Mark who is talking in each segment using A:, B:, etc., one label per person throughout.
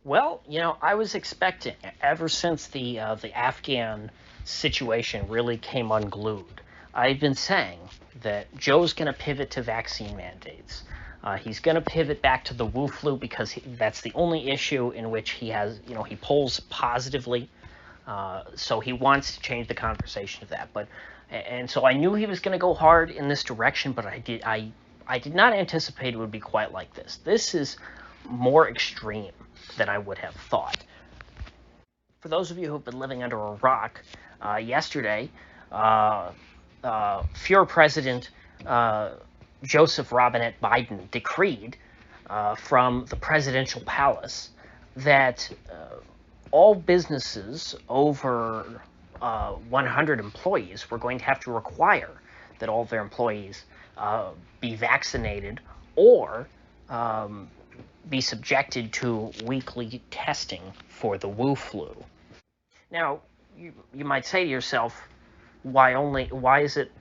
A: Well, I was expecting ever since the Afghan situation really came unglued. I've been saying that Joe's going to pivot to vaccine mandates. He's going to pivot back to the Wu flu because that's the only issue in which he polls positively. So he wants to change the conversation of that. And so I knew he was going to go hard in this direction, but I did not anticipate it would be quite like this. This is more extreme than I would have thought. For those of you who've been living under a rock, yesterday, Fuhrer President Joseph Robinette Biden decreed from the presidential palace that all businesses over 100 employees were going to have to require that all their employees be vaccinated or be subjected to weekly testing for the Wu flu. Now, you might say to yourself, why is it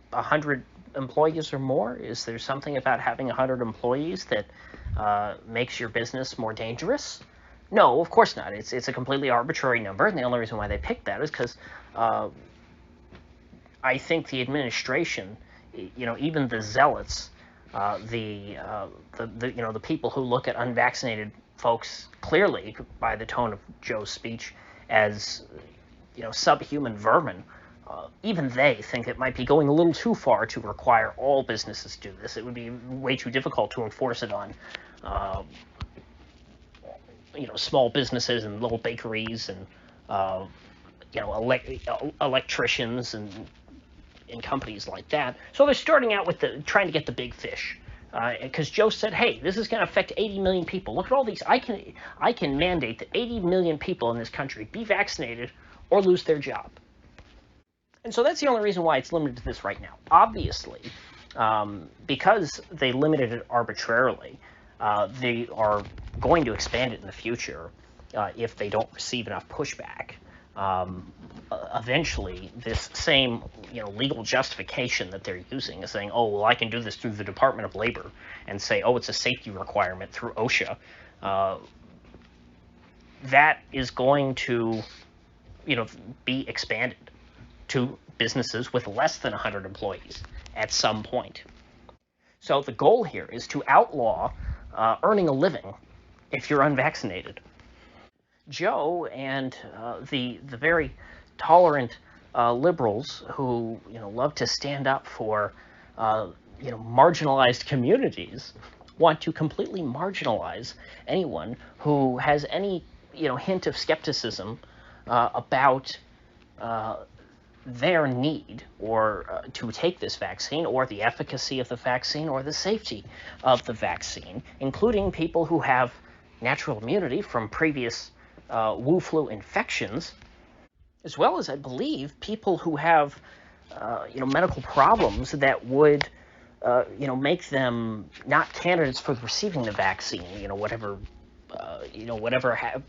A: 100 employees or more? Is there something about having 100 employees that makes your business more dangerous? No, of course not. It's a completely arbitrary number, and the only reason why they picked that is because I think the administration, even the zealots, the people who look at unvaccinated folks clearly by the tone of Joe's speech as subhuman vermin, even they think it might be going a little too far to require all businesses to do this. It would be way too difficult to enforce it on small businesses and little bakeries and electricians and companies like that. So they're starting out with trying to get the big fish, because Joe said, "Hey, this is going to affect 80 million people. Look at all these. I can mandate that 80 million people in this country be vaccinated or lose their job." And so that's the only reason why it's limited to this right now. Obviously, because they limited it arbitrarily, they are going to expand it in the future if they don't receive enough pushback. Eventually, this same legal justification that they're using is saying, "Oh, well, I can do this through the Department of Labor," and say, "Oh, it's a safety requirement through OSHA." That is going to, be expanded to businesses with less than 100 employees at some point. So the goal here is to outlaw earning a living if you're unvaccinated. Joe and the very tolerant liberals who love to stand up for marginalized communities want to completely marginalize anyone who has any hint of skepticism about their need or to take this vaccine, or the efficacy of the vaccine, or the safety of the vaccine, including people who have natural immunity from previous Wu flu infections, as well as, I believe, people who have medical problems that would make them not candidates for receiving the vaccine. Whatever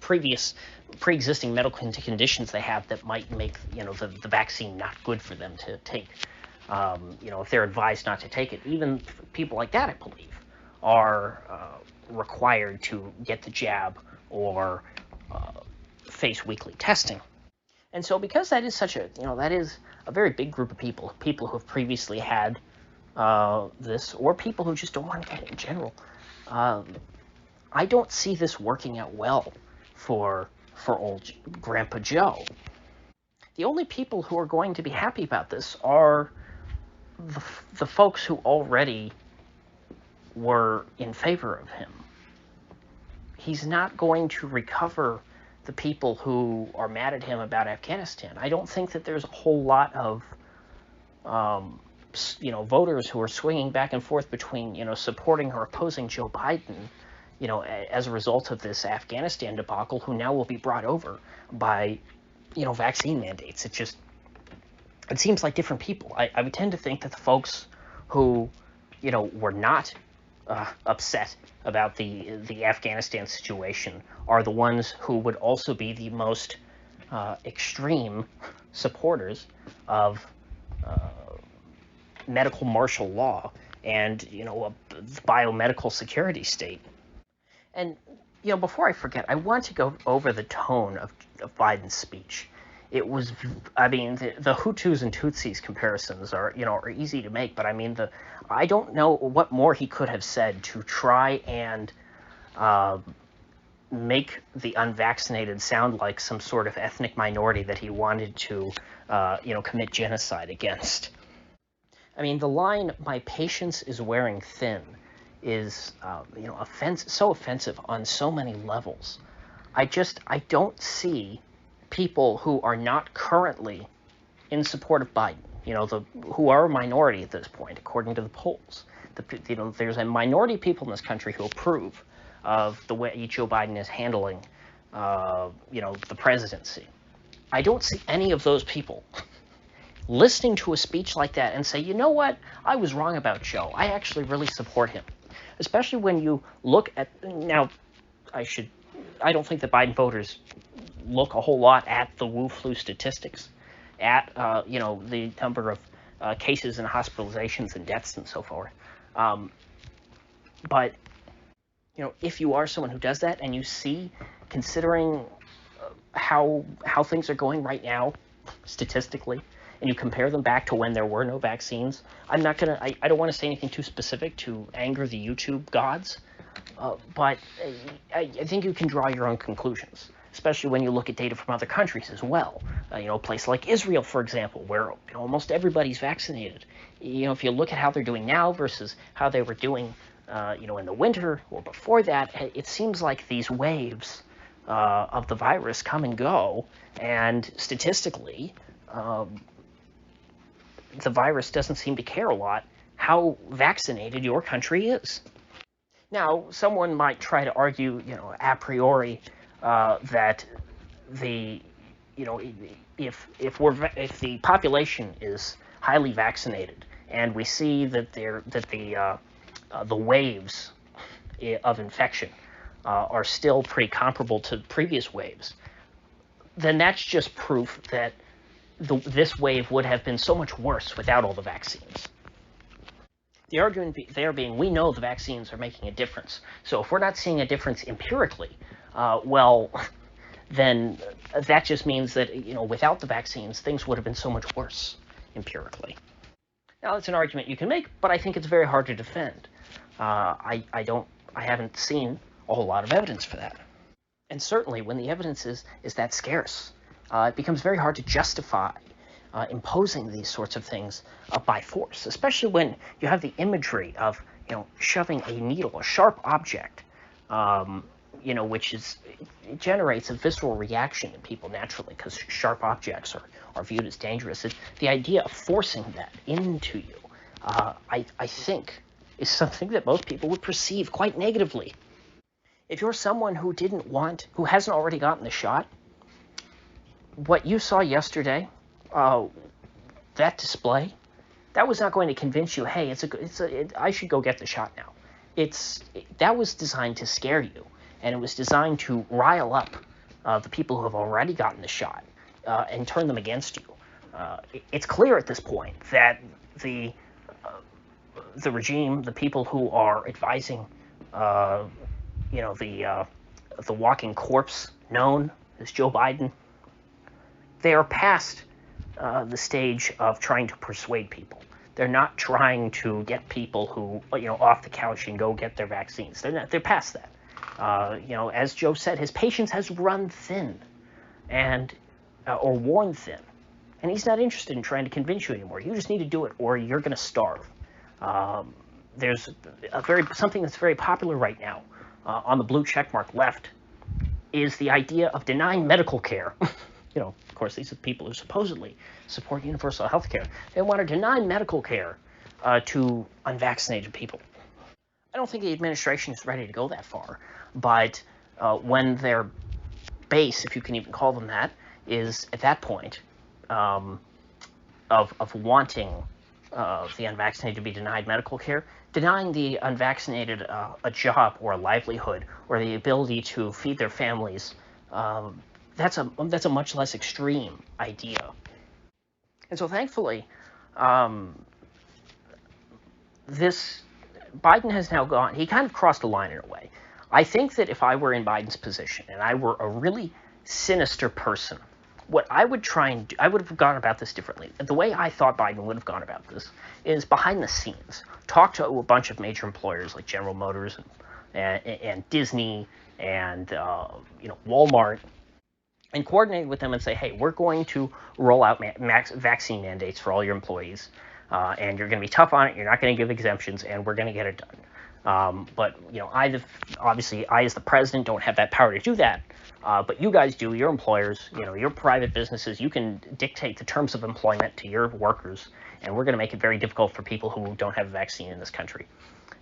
A: previous pre-existing medical conditions they have that might make the vaccine not good for them to take. If they're advised not to take it, even people like that, I believe, are required to get the jab or face weekly testing. And so, because that is that is a very big group of people who have previously had this, or people who just don't want to get it in general. I don't see this working out well for old Grandpa Joe. The only people who are going to be happy about this are the folks who already were in favor of him. He's not going to recover the people who are mad at him about Afghanistan. I don't think that there's a whole lot of voters who are swinging back and forth between supporting or opposing Joe Biden, as a result of this Afghanistan debacle, who now will be brought over by vaccine mandates. It seems like different people. I would tend to think that the folks who were not upset about the Afghanistan situation are the ones who would also be the most extreme supporters of medical martial law and a biomedical security state. And before I forget, I want to go over the tone of Biden's speech. It was, I mean, the Hutus and Tutsis comparisons are easy to make, but I mean, I don't know what more he could have said to try and make the unvaccinated sound like some sort of ethnic minority that he wanted to, commit genocide against. I mean, the line, "My patience is wearing thin," is, so offensive on so many levels. I don't see people who are not currently in support of Biden, who are a minority at this point, according to the polls. There's a minority of people in this country who approve of the way Joe Biden is handling, the presidency. I don't see any of those people listening to a speech like that and say, you know what, I was wrong about Joe. I actually really support him. Especially when you look at, now, I don't think that Biden voters look a whole lot at the Wu-flu statistics, at, the number of cases and hospitalizations and deaths and so forth. But, if you are someone who does that and you see, considering how things are going right now, statistically, and you compare them back to when there were no vaccines, I don't want to say anything too specific to anger the YouTube gods, but I think you can draw your own conclusions, especially when you look at data from other countries as well. A place like Israel, for example, where almost everybody's vaccinated. If you look at how they're doing now versus how they were doing, in the winter or before that, it seems like these waves of the virus come and go, and statistically, the virus doesn't seem to care a lot how vaccinated your country is. Now, someone might try to argue, a priori, that the, if the population is highly vaccinated and we see that the waves of infection are still pretty comparable to previous waves, then that's just proof that this wave would have been so much worse without all the vaccines. The argument there being, we know the vaccines are making a difference. So if we're not seeing a difference empirically, then that just means that, without the vaccines, things would have been so much worse empirically. Now, that's an argument you can make, but I think it's very hard to defend. I haven't seen a whole lot of evidence for that. And certainly when the evidence is that scarce, it becomes very hard to justify imposing these sorts of things by force, especially when you have the imagery of, shoving a needle, a sharp object, which it generates a visceral reaction in people naturally because sharp objects are viewed as dangerous. The idea of forcing that into you, I think, is something that most people would perceive quite negatively. If you're someone who hasn't already gotten the shot, what you saw yesterday, that display, that was not going to convince you, hey, I should go get the shot now. That was designed to scare you, and it was designed to rile up the people who have already gotten the shot and turn them against you. It's clear at this point that the regime, the people who are advising, the walking corpse known as Joe Biden, they are past the stage of trying to persuade people. They're not trying to get people who, off the couch and go get their vaccines. They're past that. As Joe said, his patience has run thin, or worn thin, and he's not interested in trying to convince you anymore. You just need to do it, or you're going to starve. There's something that's very popular right now on the blue checkmark left is the idea of denying medical care. Of course, these are people who supposedly support universal health care. They want to deny medical care to unvaccinated people. I don't think the administration is ready to go that far, but when their base, if you can even call them that, is at that point of wanting the unvaccinated to be denied medical care, denying the unvaccinated a job or a livelihood or the ability to feed their families, that's a much less extreme idea. And so thankfully, Biden has now he kind of crossed a line in a way. I think that if I were in Biden's position and I were a really sinister person, what I would try and do, I would have gone about this differently. The way I thought Biden would have gone about this is behind the scenes. Talk to a bunch of major employers like General Motors and Disney and Walmart, and coordinate with them and say, hey, we're going to roll out vaccine mandates for all your employees, and you're going to be tough on it. You're not going to give exemptions, and we're going to get it done. But obviously, I as the president don't have that power to do that. But you guys do. Your employers, your private businesses, you can dictate the terms of employment to your workers, and we're going to make it very difficult for people who don't have a vaccine in this country.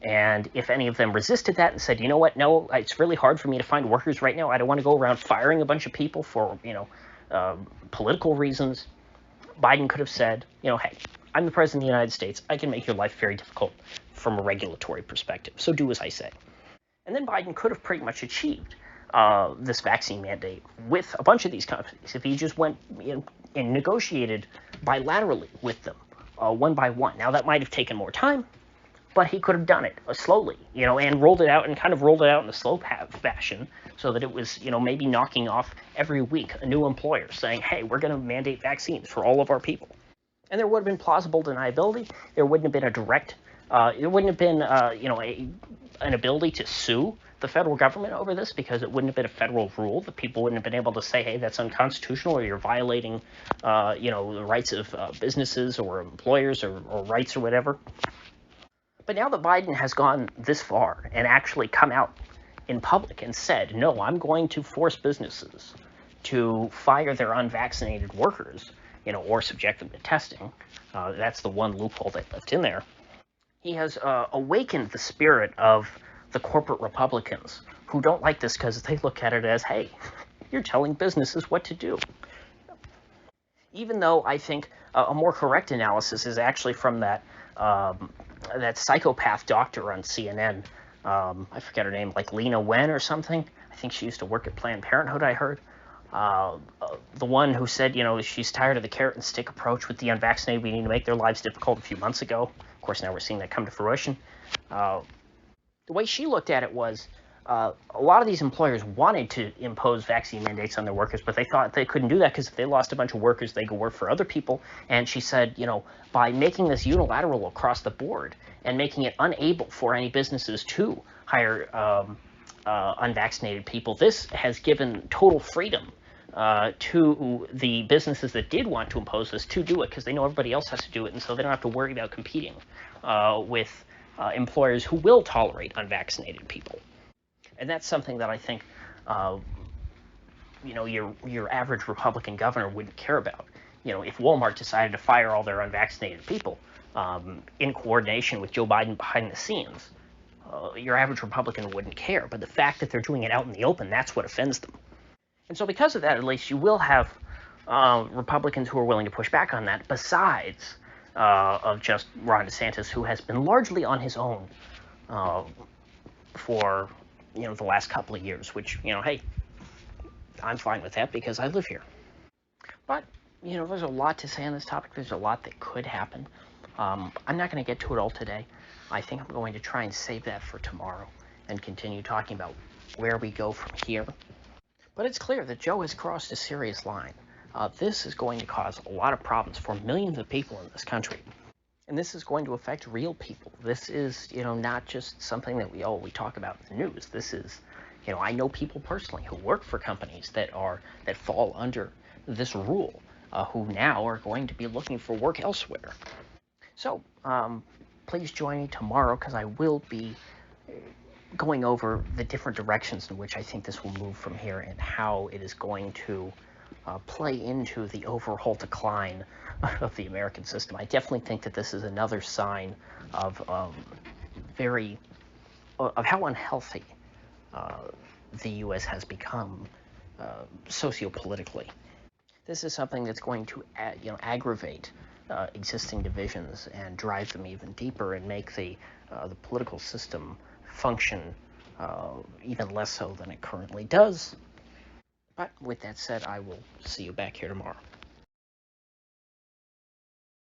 A: And if any of them resisted that and said, you know what, no, it's really hard for me to find workers right now. I don't want to go around firing a bunch of people for, political reasons. Biden could have said, hey, I'm the president of the United States. I can make your life very difficult from a regulatory perspective. So do as I say. And then Biden could have pretty much achieved this vaccine mandate with a bunch of these companies if he just went and negotiated bilaterally with them one by one. Now, that might have taken more time, but he could have done it slowly, and rolled it out in a slow fashion so that it was, maybe knocking off every week a new employer saying, hey, we're going to mandate vaccines for all of our people. And there would have been plausible deniability. There wouldn't have been a direct, there wouldn't have been, an ability to sue the federal government over this because it wouldn't have been a federal rule. The people wouldn't have been able to say, hey, that's unconstitutional or you're violating, the rights of businesses or employers or rights or whatever. But now that Biden has gone this far and actually come out in public and said, no, I'm going to force businesses to fire their unvaccinated workers, or subject them to testing. That's the one loophole they left in there. He has awakened the spirit of the corporate Republicans who don't like this because they look at it as, hey, you're telling businesses what to do. Even though I think a more correct analysis is actually from that psychopath doctor on CNN. I forget her name, like Lena Wen or something. I think she used to work at Planned Parenthood, I heard. The one who said, she's tired of the carrot and stick approach with the unvaccinated. We need to make their lives difficult a few months ago. Of course, now we're seeing that come to fruition. The way she looked at it was, a lot of these employers wanted to impose vaccine mandates on their workers, but they thought they couldn't do that because if they lost a bunch of workers, they could work for other people. And she said, by making this unilateral across the board and making it unable for any businesses to hire unvaccinated people, this has given total freedom to the businesses that did want to impose this to do it because they know everybody else has to do it, and so they don't have to worry about competing with employers who will tolerate unvaccinated people. And that's something that I think, your average Republican governor wouldn't care about. If Walmart decided to fire all their unvaccinated people in coordination with Joe Biden behind the scenes, your average Republican wouldn't care. But the fact that they're doing it out in the open, that's what offends them. And so because of that, at least, you will have Republicans who are willing to push back on that, besides of just Ron DeSantis, who has been largely on his own for the last couple of years, which, hey, I'm fine with that because I live here. But, there's a lot to say on this topic. There's a lot that could happen. I'm not going to get to it all today. I think I'm going to try and save that for tomorrow and continue talking about where we go from here. But it's clear that Joe has crossed a serious line. This is going to cause a lot of problems for millions of people in this country. And this is going to affect real people. This is, not just something that we talk about in the news. This is, I know people personally who work for companies that fall under this rule, who now are going to be looking for work elsewhere. So, please join me tomorrow because I will be going over the different directions in which I think this will move from here and how it is going to play into the overall decline of the American system. I definitely think that this is another sign of how unhealthy the U.S. has become sociopolitically. This is something that's going to aggravate existing divisions and drive them even deeper and make the political system function even less so than it currently does. But with that said, I will see you back here tomorrow.